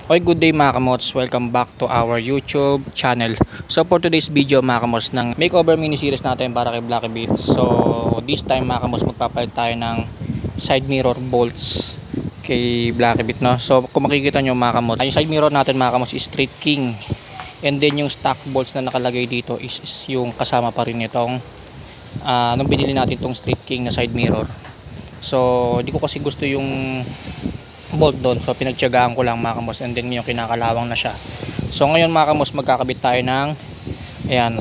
Okay, good day mga kamots. Welcome back to our YouTube channel. So for today's video mga kamots, ng makeover mini series natin para kay Blacky Beat. So this time mga kamots, magpapalit tayo ng side mirror bolts kay Blacky Beat, no? So kung makikita nyo mga kamots, yung side mirror natin mga kamots is Street King. And then yung stock bolts na nakalagay dito is yung kasama pa rin itong nung binili natin itong Street King na side mirror. So di ko kasi gusto yung bolt doon, so pinagtiyagaan ko lang mga kamos, and then yung kinakalawang na siya. So ngayon mga kamos, magkakabit tayo ng ayan,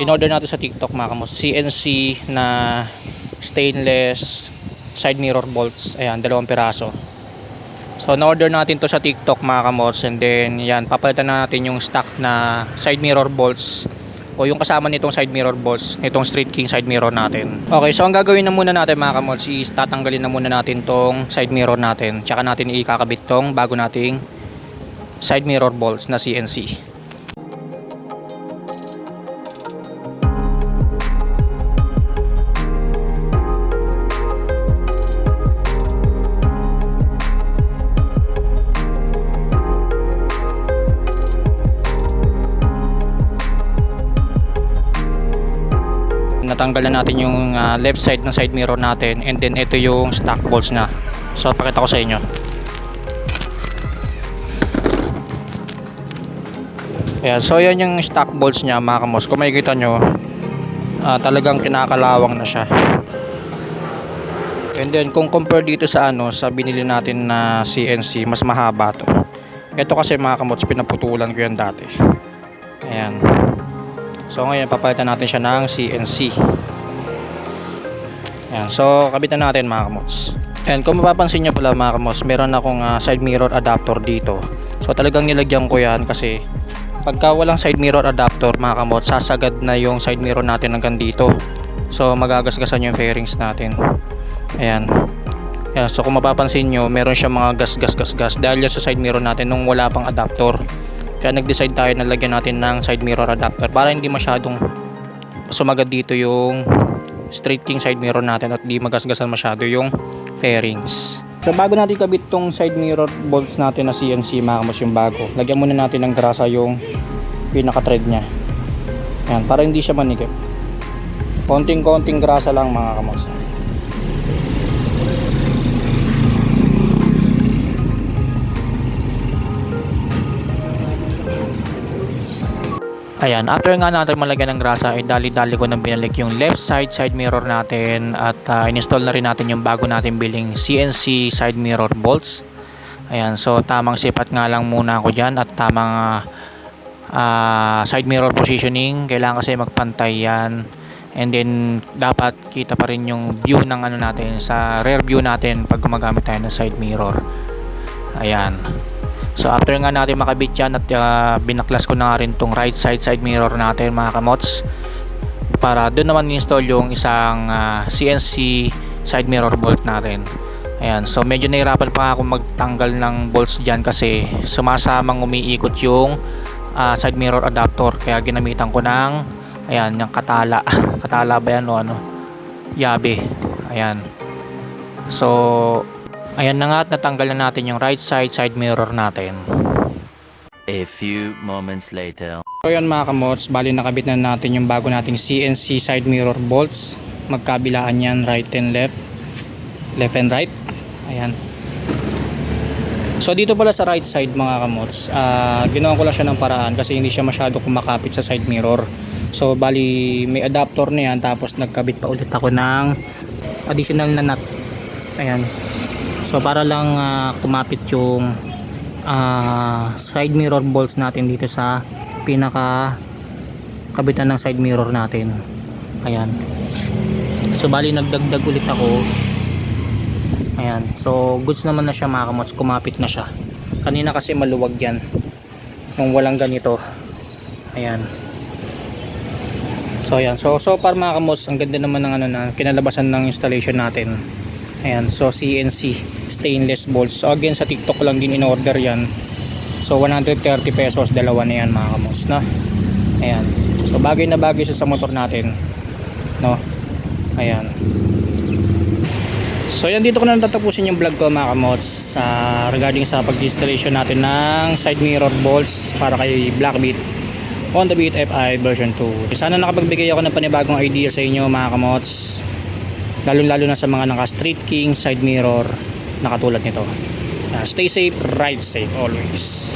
in order natin sa TikTok mga kamos, CNC na stainless side mirror bolts. Ayan, 2 piraso. So na-order natin to sa TikTok mga kamos, and then yan, papalitan na natin yung stock na side mirror bolts o yung kasama nitong side mirror bolts nitong Street King side mirror natin. Okay, so ang gagawin na muna natin mga kamods is tatanggalin na muna natin tong side mirror natin, tsaka natin ikakabit tong bago nating side mirror bolts na CNC. Natanggal na natin yung left side ng side mirror natin, and then ito yung stock bolts na. So pakita ko sa inyo. Ayan, so yan yung stock bolts nya mga kamos. Kung makikita nyo, talagang kinakalawang na siya. And then kung compare dito sa sa binili natin na CNC, mas mahaba to. Ito kasi mga kamots, pinaputulan ko yan dati. Ayan. So ngayon papalitan natin siya ng CNC. Ayan, so kabitan natin mga kamots. And kung mapapansin nyo pala mga kamots, meron akong side mirror adapter dito. So talagang nilagyan ko yan kasi pagka walang side mirror adapter mga kamots, sasagad na yung side mirror natin hanggang dito. So magagasgasan yung fairings natin. Ayan. Ayan, so kung mapapansin nyo, meron siya mga gas dahil yan sa side mirror natin nung wala pang adapter. Kaya nag-decide tayo na lagyan natin ng side mirror adapter para hindi masyadong sumagad dito yung Street King side mirror natin at di magasgasan masyado yung fairings. So bago natin kabit tong side mirror bolts natin na CNC mga kamos, yung bago, lagyan muna natin ng grasa yung pinaka-thread nya. Ayan, para hindi siya manikip. Konting grasa lang mga kamos. Ayan, after nga natin malagyan ng grasa, ay dali-dali ko nang binalik yung left side mirror natin at in-install na rin natin yung bago natin biling CNC side mirror bolts. Ayan, so tamang sipat nga lang muna ako dyan at tamang side mirror positioning. Kailangan kasi magpantay yan, and then dapat kita pa rin yung view ng natin sa rear view natin pag gumagamit tayo ng side mirror. Ayan. So after nga natin makabit yan at binaklas ko na rin tong right side mirror natin mga kamots, para doon naman install yung isang CNC side mirror bolt natin. Ayan, so medyo nahirapan pa ako magtanggal ng bolts dyan kasi sumasamang umiikot yung side mirror adapter, kaya ginamitan ko ng ayan, yung katala katala ba yan o yabe. Ayan, so ayan na nga at natanggal na natin yung right side mirror natin. A few moments later. So yan mga kamots, bali nakabit na natin yung bago nating CNC side mirror bolts. Magkabilaan yan, right and left and right. Ayan. So dito pala sa right side mga kamots, ginawa ko lang siya ng paraan kasi hindi siya masyado kumakapit sa side mirror. So bali may adapter na yan, tapos nagkabit pa ulit ako ng additional na nut. Ayan. So para lang kumapit yung side mirror bolts natin dito sa pinaka kabitan ng side mirror natin. Ayan. So bali nagdagdag ulit ako. Ayan. So goods naman na siya mga kamots, kumapit na siya. Kanina kasi maluwag yan nung walang ganito. Ayan. So ayan. So far mga kamots, ang ganda naman ng kinalabasan ng installation natin. Ayan, so CNC stainless bolts. So again, sa TikTok lang din in-order yan. So 130 pesos, dalawa na yan mga kamos, no? Ayan. So bagay na bagay siya sa motor natin, no? Ayan. So yan, dito ko na tatapusin yung vlog ko mga kamots regarding sa pag-installation natin ng side mirror bolts para kay Blackbeat Honda Beat FI version 2. Sana nakapagbigay ako ng panibagong idea sa inyo mga kamots, lalo na sa mga naka Street King side mirror na katulad nito. Stay safe, ride safe always.